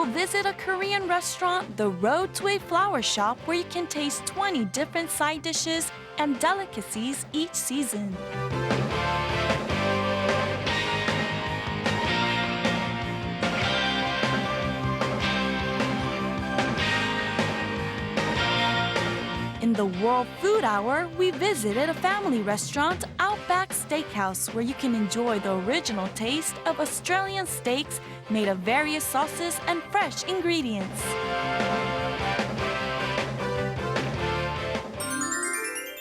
We'll visit a Korean restaurant, The Road to a Flower Shop, where you can taste 20 different side dishes and delicacies each season. In the World Food Hour, we visited a family restaurant, Outback Steakhouse, where you can enjoy the original taste of Australian steaks made of various sauces and fresh ingredients.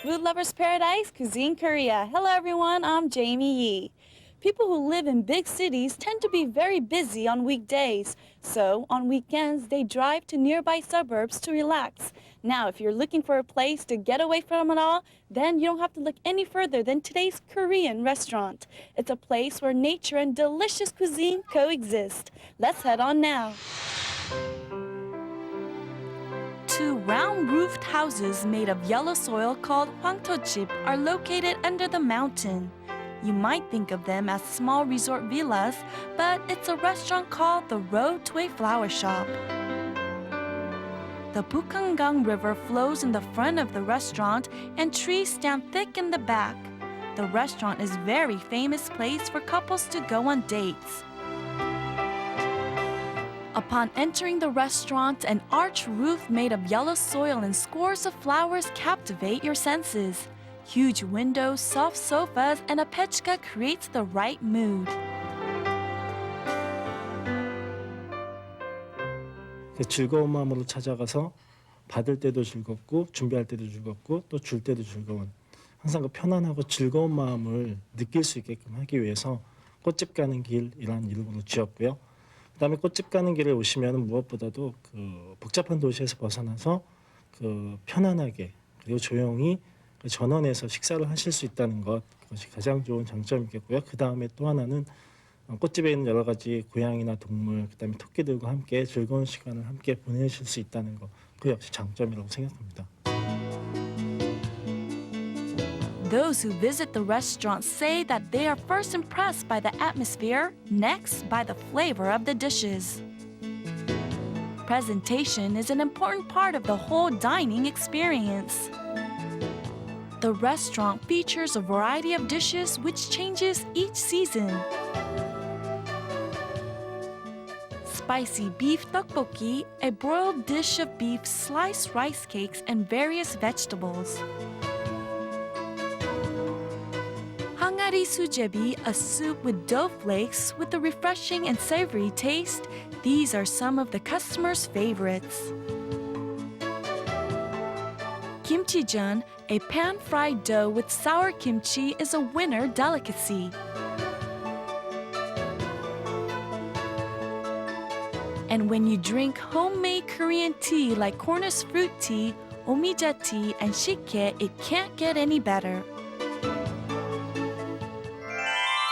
Food Lovers Paradise, Cuisine Korea. Hello everyone, I'm Jamie Yee. People who live in big cities tend to be very busy on weekdays. So on weekends, they drive to nearby suburbs to relax. Now, if you're looking for a place to get away from it all, then you don't have to look any further than today's Korean restaurant. It's a place where nature and delicious cuisine coexist. Let's head on now. Two round-roofed houses made of yellow soil called 꽃집 are located under the mountain. You might think of them as small resort villas, but it's a restaurant called The Road to a Flower Shop. The Bukhangang River flows in the front of the restaurant and trees stand thick in the back. The restaurant is a very famous place for couples to go on dates. Upon entering the restaurant, an arched roof made of yellow soil and scores of flowers captivate your senses. Huge windows, soft sofas, and a pechka creates the right mood. 즐거운 마음으로 찾아가서 받을 때도 즐겁고 준비할 때도 즐겁고 또 줄 때도 즐거운 항상 그 편안하고 즐거운 마음을 느낄 수 있게끔 하기 위해서 꽃집 가는 길이라는 이름으로 지었고요. 그다음에 꽃집 가는 길에 오시면 무엇보다도 그 복잡한 도시에서 벗어나서 그 편안하게 그리고 조용히 그 전원에서 식사를 하실 수 있다는 것, 그것이 가장 좋은 장점이겠고요. 그 다음에 또 하나는 꽃집에 있는 여러 가지 고양이나 동물, 그다음에 토끼들과 함께 즐거운 시간을 함께 보내실 수 있다는 것, 그 역시 장점이라고 생각합니다. Those who visit the restaurant say that they are first impressed by the atmosphere, next by the flavor of the dishes. Presentation is an important part of the whole dining experience. The restaurant features a variety of dishes which changes each season. Spicy beef tteokbokki, a broiled dish of beef, sliced rice cakes, and various vegetables. Hangari sujebi, a soup with dough flakes with a refreshing and savory taste. These are some of the customers' favorites. Kimchijeon, a pan-fried dough with sour kimchi, is a winner delicacy. And when you drink homemade Korean tea like Cornish fruit tea, omija tea, and shike, it can't get any better.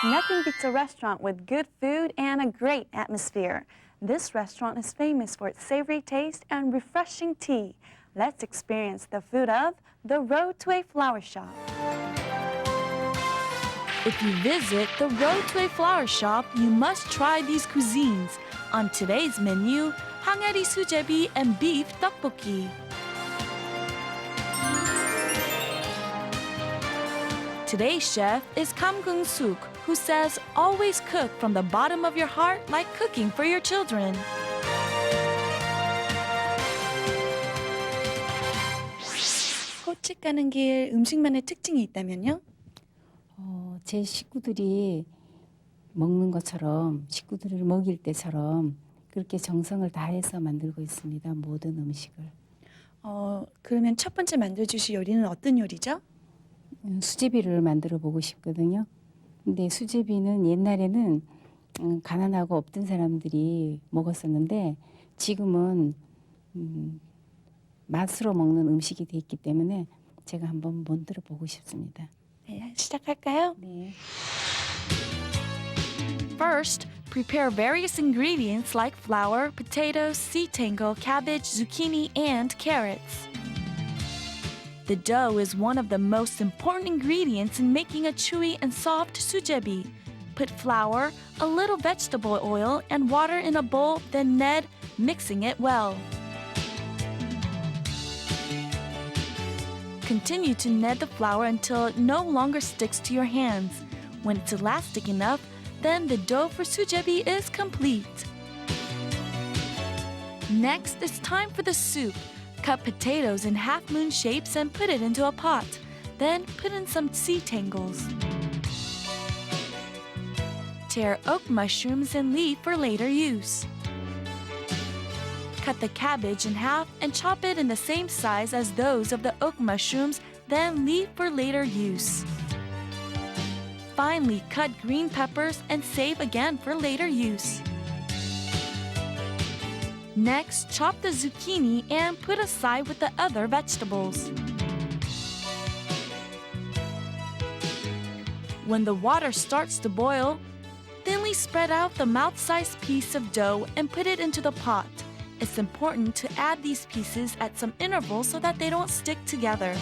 Nothing beats a restaurant with good food and a great atmosphere. This restaurant is famous for its savory taste and refreshing tea. Let's experience the food of The Road to a Flower Shop. If you visit The Road to a Flower Shop, you must try these cuisines. On today's menu, hangari sujebi and beef tteokbokki. Today's chef is Kam Gung-suk, who says always cook from the bottom of your heart like cooking for your children. 꽃집 가는 길 음식만의 특징이 있다면요? 제 식구들이 먹는 것처럼 식구들을 먹일 때처럼 그렇게 정성을 다해서 만들고 있습니다. 모든 음식을. 그러면 첫 번째 만들어주실 요리는 어떤 요리죠? 수제비를 만들어 보고 싶거든요. 근데 수제비는 옛날에는 가난하고 없던 사람들이 먹었었는데 지금은 맛으로 먹는 음식이 돼 있기 때문에 제가 한번 만들어 보고 싶습니다. 네, 시작할까요? 네. First, prepare various ingredients like flour, potatoes, sea tangle, cabbage, zucchini, and carrots. The dough is one of the most important ingredients in making a chewy and soft sujebi. Put flour, a little vegetable oil, and water in a bowl, then knead, mixing it well. Continue to knead the flour until it no longer sticks to your hands. When it's elastic enough, then the dough for sujebi is complete. Next, it's time for the soup. Cut potatoes in half-moon shapes and put it into a pot. Then put in some sea tangles. Tear oak mushrooms and leave for later use. Cut the cabbage in half and chop it in the same size as those of the oak mushrooms, then leave for later use. Finely cut green peppers and save again for later use. Next, chop the zucchini and put aside with the other vegetables. When the water starts to boil, thinly spread out the mouth-sized piece of dough and put it into the pot. It's important to add these pieces at some intervals so that they don't stick together.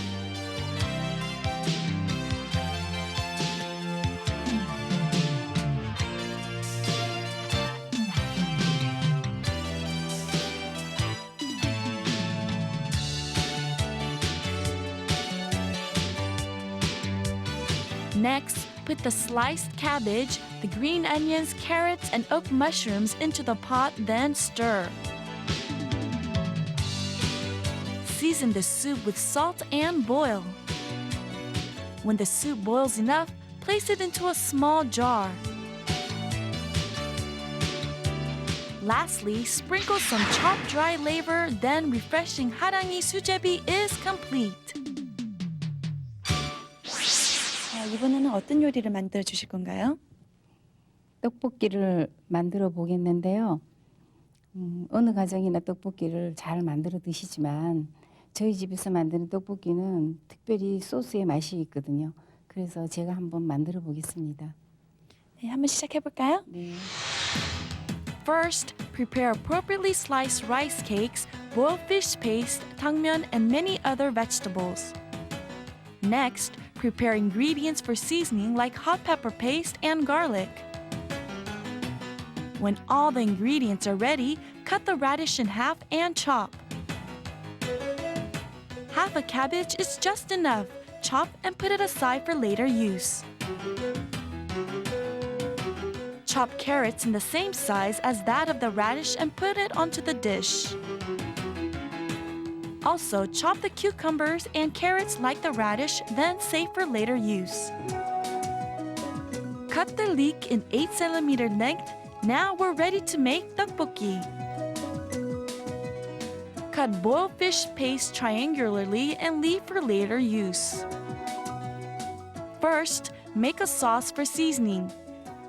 Next, put the sliced cabbage, the green onions, carrots, and oak mushrooms into the pot, then stir. Season the soup with salt and boil. When the soup boils enough, place it into a small jar. Lastly, sprinkle some chopped dry labor, then refreshing harangi sujebi is complete. 이번에는 어떤 요리를 만들어 주실 건가요? 떡볶이를 만들어 보겠는데요. 어느 가정이나 떡볶이를 잘 만들어 드시지만 저희 집에서 만드는 떡볶이는 특별히 소스의 맛이 있거든요. 그래서 제가 한번 만들어 보겠습니다. 네, 한번 시작해 볼까요? 네. First, prepare appropriately sliced rice cakes, boiled fish paste, tangmyeon, and many other vegetables. Next, prepare ingredients for seasoning like hot pepper paste and garlic. When all the ingredients are ready, cut the radish in half and chop. Half a cabbage is just enough. Chop and put it aside for later use. Chop carrots in the same size as that of the radish and put it onto the dish. Also, chop the cucumbers and carrots like the radish, then save for later use. Cut the leek in 8 cm length. Now we're ready to make tteokbokki. Cut boiled fish paste triangularly and leave for later use. First, make a sauce for seasoning.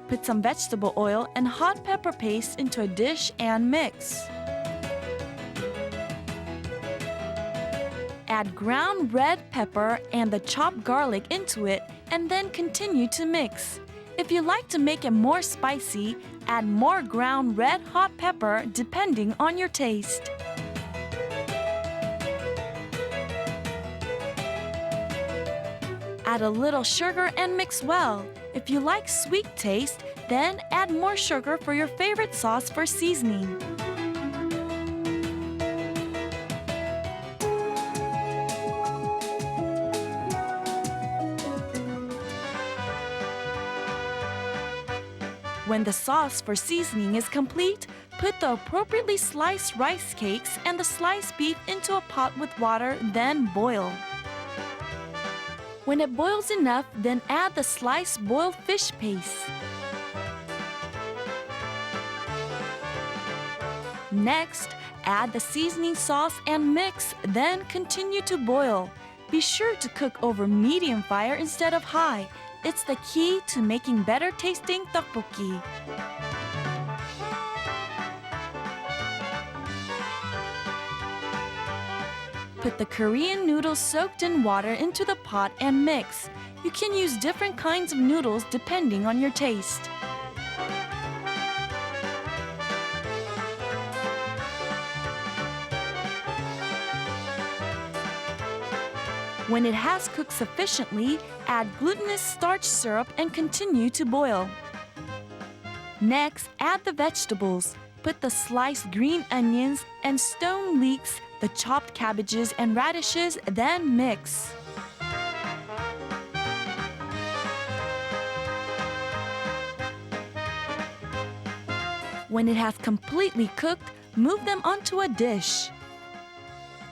Put some vegetable oil and hot pepper paste into a dish and mix. Add ground red pepper and the chopped garlic into it and then continue to mix. If you like to make it more spicy, add more ground red hot pepper depending on your taste. Add a little sugar and mix well. If you like sweet taste, then add more sugar for your favorite sauce for seasoning. When the sauce for seasoning is complete, put the appropriately sliced rice cakes and the sliced beef into a pot with water, then boil. When it boils enough, then add the sliced boiled fish paste. Next, add the seasoning sauce and mix, then continue to boil. Be sure to cook over medium fire instead of high. It's the key to making better tasting tteokbokki. Put the Korean noodles soaked in water into the pot and mix. You can use different kinds of noodles depending on your taste. When it has cooked sufficiently, add glutinous starch syrup and continue to boil. Next, add the vegetables. Put the sliced green onions and stone leeks, the chopped cabbages and radishes, then mix. When it has completely cooked, move them onto a dish.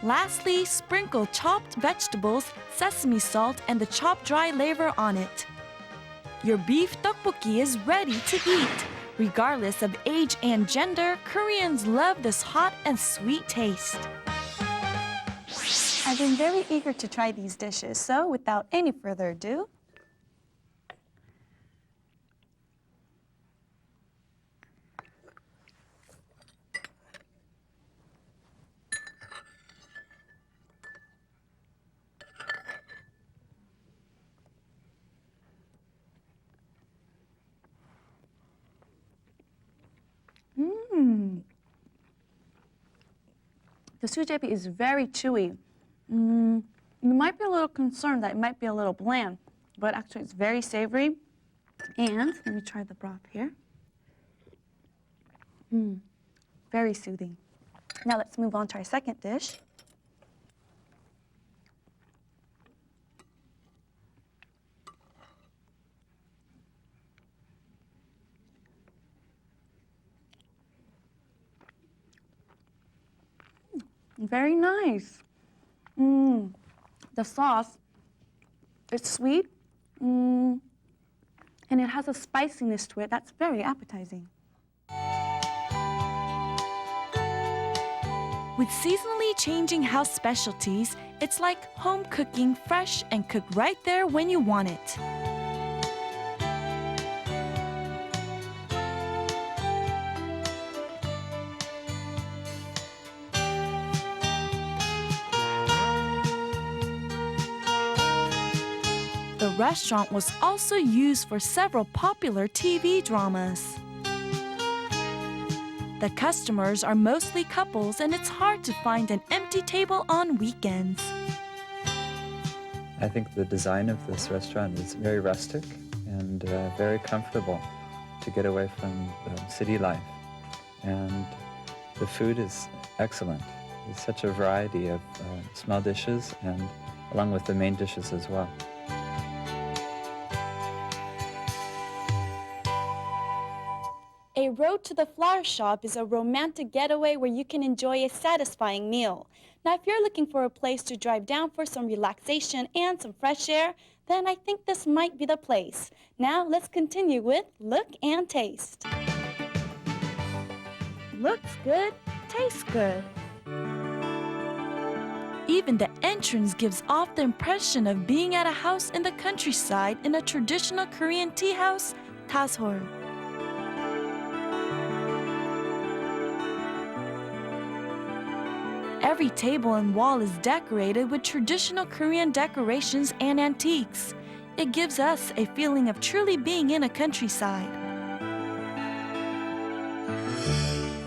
Lastly, sprinkle chopped vegetables, sesame salt, and the chopped dry liver on it. Your beef tteokbokki is ready to eat. Regardless of age and gender, Koreans love this hot and sweet taste. I've been very eager to try these dishes, so without any further ado, the sujebi is very chewy. You might be a little concerned that it might be a little bland, but actually it's very savory. And let me try the broth here. Very soothing. Now let's move on to our second dish. Very nice. The sauce, it's sweet, and it has a spiciness to it that's very appetizing. With seasonally changing house specialties, it's like home cooking, fresh and cooked right there when you want it. The restaurant was also used for several popular TV dramas. The customers are mostly couples, and it's hard to find an empty table on weekends. I think the design of this restaurant is very rustic and very comfortable to get away from city life. And the food is excellent. There's such a variety of small dishes, and along with the main dishes as well. A road to the flower shop is a romantic getaway where you can enjoy a satisfying meal. Now, if you're looking for a place to drive down for some relaxation and some fresh air, then I think this might be the place. Now, let's continue with Look and Taste. Looks good, tastes good. Even the entrance gives off the impression of being at a house in the countryside in a traditional Korean tea house, tashol. Every table and wall is decorated with traditional Korean decorations and antiques. It gives us a feeling of truly being in a countryside.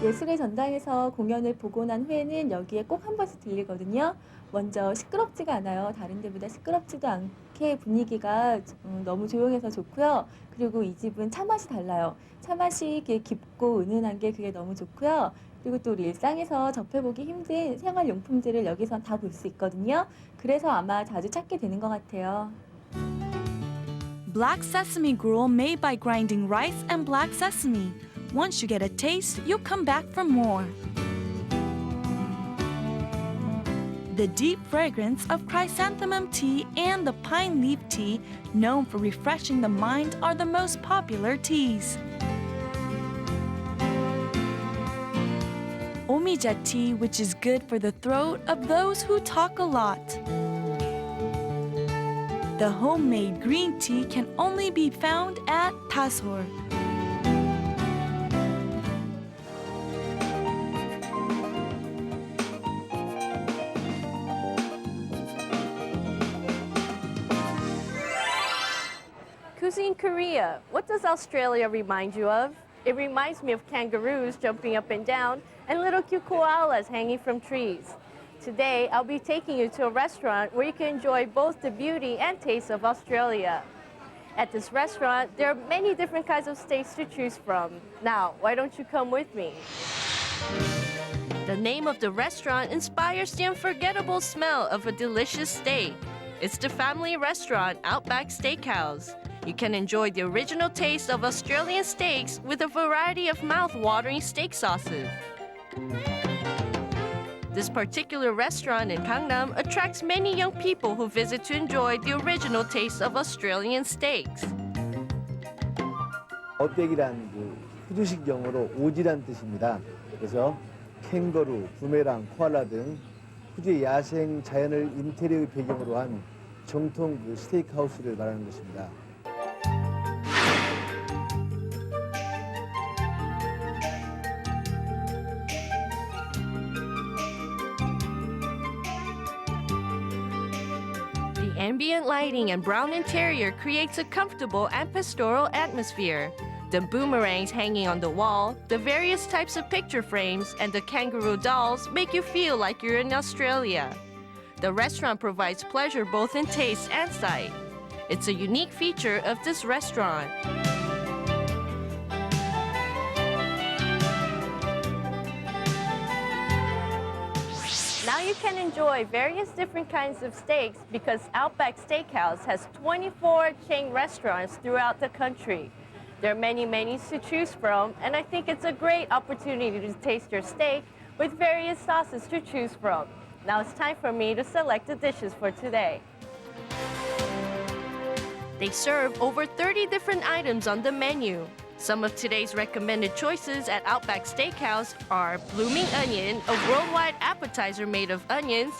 예술의 전당에서 공연을 보고 난 후에는 여기에 꼭 한 번씩 들리거든요. 먼저 시끄럽지가 않아요. 다른 데보다 시끄럽지도 않게 분위기가 너무 조용해서 좋고요. 그리고 이 집은 차 맛이 달라요. 차 맛이 이렇게 깊고 은은한 게 그게 너무 좋고요. 그리고 또 우리 일상에서 접해보기 힘든 생활용품들을 여기선 다 볼 수 있거든요. 그래서 아마 자주 찾게 되는 것 같아요. Black sesame gruel made by grinding rice and black sesame. Once you get a taste, you'll come back for more. The deep fragrance of chrysanthemum tea and the pine leaf tea, known for refreshing the mind, are the most popular teas. Omija tea, which is good for the throat of those who talk a lot. The homemade green tea can only be found at tashol. Cuisine Korea. What does Australia remind you of? It reminds me of kangaroos jumping up and down and little cute koalas hanging from trees. Today, I'll be taking you to a restaurant where you can enjoy both the beauty and taste of Australia. At this restaurant, there are many different kinds of steaks to choose from. Now, why don't you come with me? The name of the restaurant inspires the unforgettable smell of a delicious steak. It's the family restaurant Outback Steakhouse. You can enjoy the original taste of Australian steaks with a variety of mouth-watering steak sauces. This particular restaurant in Gangnam attracts many young people who visit to enjoy the original taste of Australian steaks. 아웃백이란 푸드식 영어로 오지란 뜻입니다. 그래서 캥거루, 부메랑, 코알라 등 푸드의 야생 자연을 인테리어 배경으로 한 정통 스테이크 하우스를 말하는 것입니다. The ambient lighting and brown interior creates a comfortable and pastoral atmosphere. The boomerangs hanging on the wall, the various types of picture frames, and the kangaroo dolls make you feel like you're in Australia. The restaurant provides pleasure both in taste and sight. It's a unique feature of this restaurant. Now you can enjoy various different kinds of steaks because Outback Steakhouse has 24 chain restaurants throughout the country. There are many menus to choose from, and I think it's a great opportunity to taste your steak with various sauces to choose from. Now it's time for me to select the dishes for today. They serve over 30 different items on the menu. Some of today's recommended choices at Outback Steakhouse are blooming onion, a worldwide appetizer made of onions,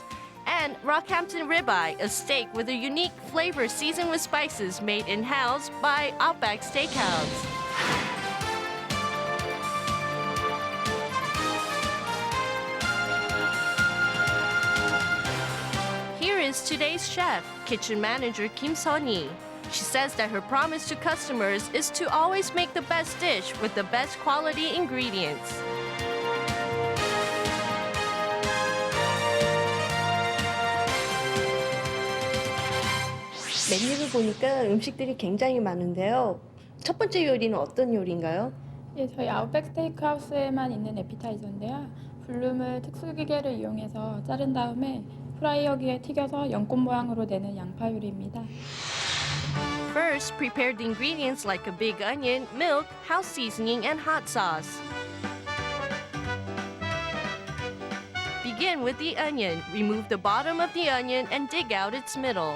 and Rockhampton ribeye, a steak with a unique flavor seasoned with spices made in-house by Outback Steakhouse. Here is today's chef, kitchen manager Kim Sun-hee. She says that her promise to customers is to always make the best dish with the best quality ingredients. 메뉴를 보니까 음식들이 굉장히 많은데요. 첫 번째 요리는 어떤 요리인가요? 예, 저희 아웃백 스테이크 하우스에만 있는 에피타이저인데요. 블룸을 특수 기계를 이용해서 자른 다음에 프라이어기에 튀겨서 연꽃 모양으로 내는 양파 요리입니다. First, prepare the ingredients like a big onion, milk, house seasoning, and hot sauce. Begin with the onion. Remove the bottom of the onion and dig out its middle.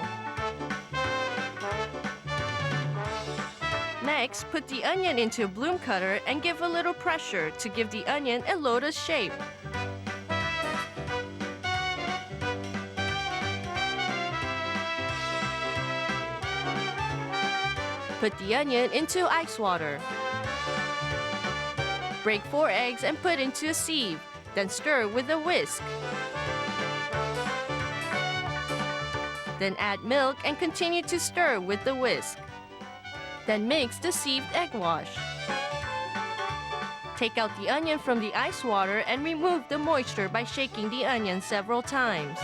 Next, put the onion into a bloom cutter and give a little pressure to give the onion a lotus shape. Put the onion into ice water. Break 4 eggs and put into a sieve, then stir with a whisk. Then add milk and continue to stir with the whisk. Then mix the sieved egg wash. Take out the onion from the ice water and remove the moisture by shaking the onion several times.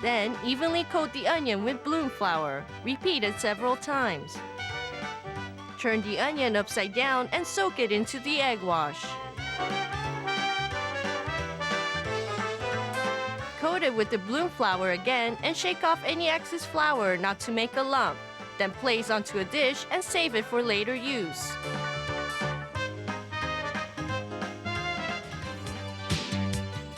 Then evenly coat the onion with bloom flour. Repeat it several times. Turn the onion upside down and soak it into the egg wash. Coat it with the bloom flour again and shake off any excess flour not to make a lump. Then place onto a dish and save it for later use.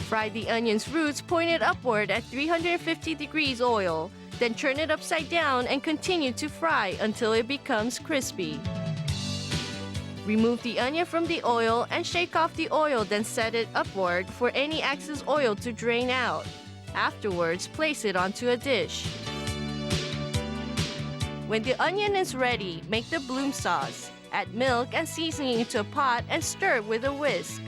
Fry the onion's roots pointed upward at 350 degrees oil. Then turn it upside down and continue to fry until it becomes crispy. Remove the onion from the oil and shake off the oil, then set it upward for any excess oil to drain out. Afterwards, place it onto a dish. When the onion is ready, make the bloom sauce. Add milk and seasoning into a pot and stir with a whisk.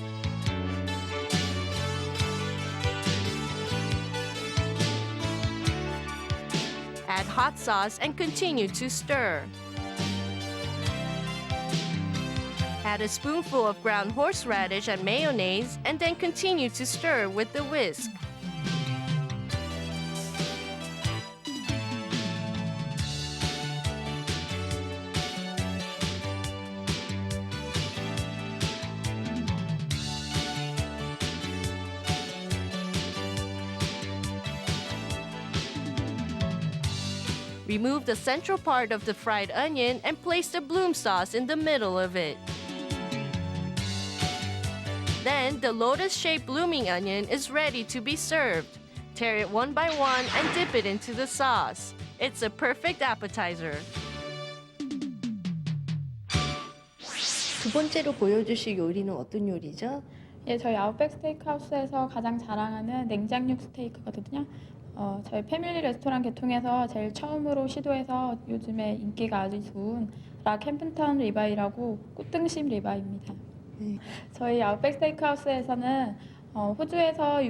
Add hot sauce and continue to stir. Add a spoonful of ground horseradish and mayonnaise and then continue to stir with the whisk. Remove the central part of the fried onion and place the bloom sauce in the middle of it. Then the lotus-shaped blooming onion is ready to be served. Tear it one by one and dip it into the sauce. It's a perfect appetizer. 두 번째로 보여주실 요리는 어떤 요리죠? 예, 저희 아웃백 스테이크하우스에서 가장 자랑하는 냉장육 스테이크거든요. 저희 패밀리 레스토랑 계통에서 제일 처음으로 시도해서 요즘에 인기가 아주 좋은 락햄튼턴 리바이라고 꽃등심 리바이입니다. 네. 저희 아웃백 스테이크하우스에서는 호주에서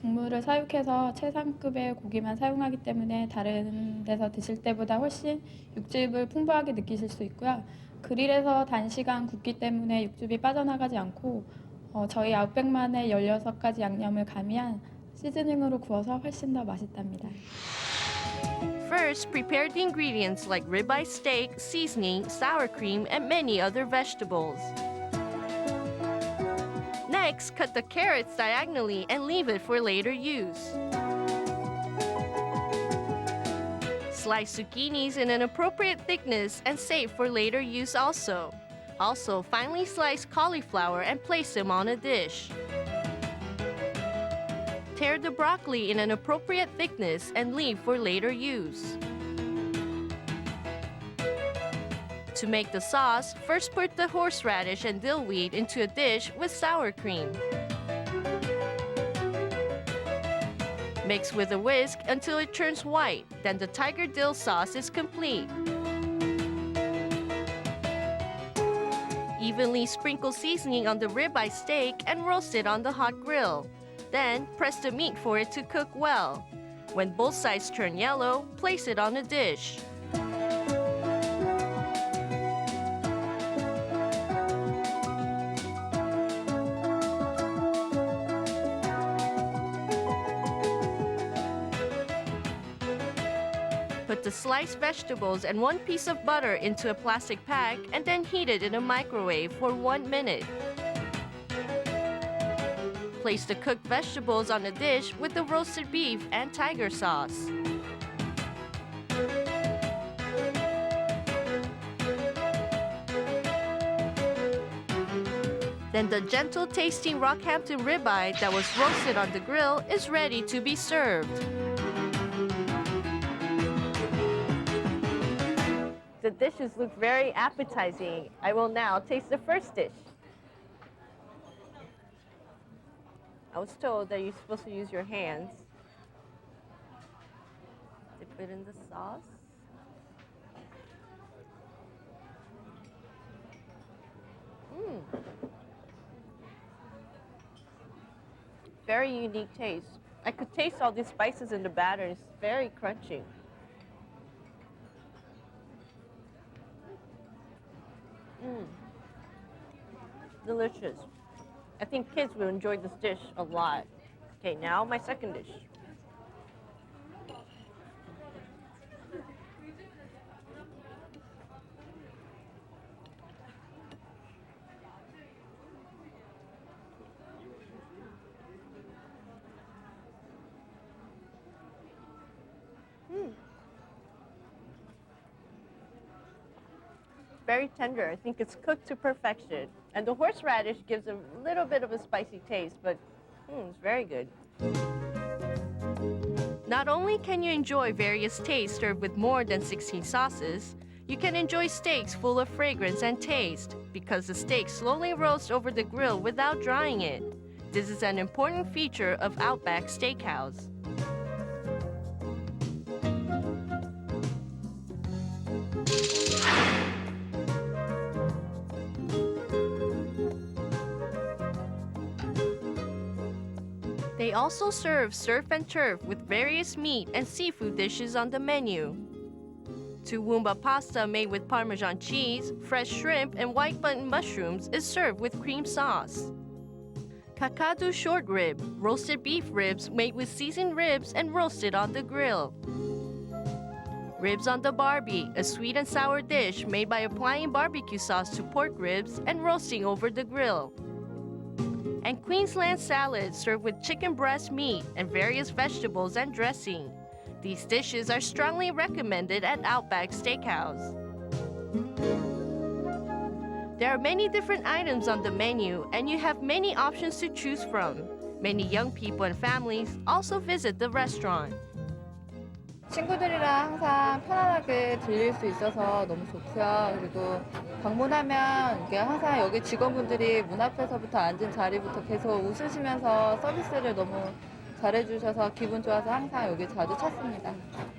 곡물을 사육해서 최상급의 고기만 사용하기 때문에 다른 데서 드실 때보다 훨씬 육즙을 풍부하게 느끼실 수 있고요. 그릴에서 단시간 굽기 때문에 육즙이 빠져나가지 않고 저희 아웃백만의 16가지 양념을 가미한 시즈닝으로 구워서 훨씬 더 맛있답니다. First, prepare the ingredients like ribeye steak, seasoning, sour cream, and many other vegetables. Next, cut the carrots diagonally and leave it for later use. Slice zucchinis in an appropriate thickness and save for later use also. Also, finely slice cauliflower and place them on a dish. Tear the broccoli in an appropriate thickness and leave for later use. To make the sauce, first put the horseradish and dill weed into a dish with sour cream. Mix with a whisk until it turns white, then the tiger dill sauce is complete. Evenly sprinkle seasoning on the ribeye steak and roast it on the hot grill. Then, press the meat for it to cook well. When both sides turn yellow, place it on a dish. Put the sliced vegetables and 1 piece of butter into a plastic pack and then heat it in a microwave for 1 minute. Place the cooked vegetables on a dish with the roasted beef and tiger sauce. Then the gentle tasting Rockhampton ribeye that was roasted on the grill is ready to be served. The dishes look very appetizing. I will now taste the first dish. I was told that you're supposed to use your hands. Dip it in the sauce. Very unique taste. I could taste all these spices in the batter. It's very crunchy. Delicious. I think kids will enjoy this dish a lot. Okay, now my second dish. Very tender. I think it's cooked to perfection. And the horseradish gives a little bit of a spicy taste, but it's very good. Not only can you enjoy various tastes served with more than 16 sauces, you can enjoy steaks full of fragrance and taste because the steak slowly roasts over the grill without drying it. This is an important feature of Outback Steakhouse. They also serve surf and turf with various meat and seafood dishes on the menu. Toowoomba pasta made with Parmesan cheese, fresh shrimp, and white button mushrooms is served with cream sauce. Kakadu short rib, roasted beef ribs made with seasoned ribs and roasted on the grill. Ribs on the Barbie, a sweet and sour dish made by applying barbecue sauce to pork ribs and roasting over the grill. And Queensland salad served with chicken breast meat and various vegetables and dressing. These dishes are strongly recommended at Outback Steakhouse. There are many different items on the menu, and you have many options to choose from. Many young people and families also visit the restaurant. 친구들이랑 항상 편안하게 들릴 수 있어서 너무 좋고요. 그리고 방문하면 이게 항상 여기 직원분들이 문 앞에서부터 앉은 자리부터 계속 웃으시면서 서비스를 너무 잘해주셔서 기분 좋아서 항상 여기 자주 찾습니다.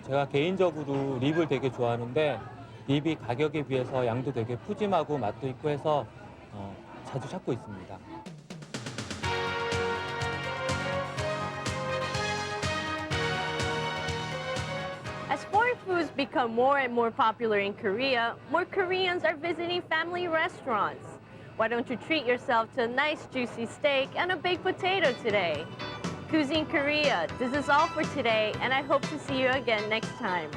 제가 개인적으로 립을 되게 좋아하는데 립이 가격에 비해서 양도 되게 푸짐하고 맛도 있고 해서 자주 찾고 있습니다. As foreign foods become more and more popular in Korea, more Koreans are visiting family restaurants. Why don't you treat yourself to a nice juicy steak and a baked potato today? Cuisine Korea, this is all for today, and I hope to see you again next time.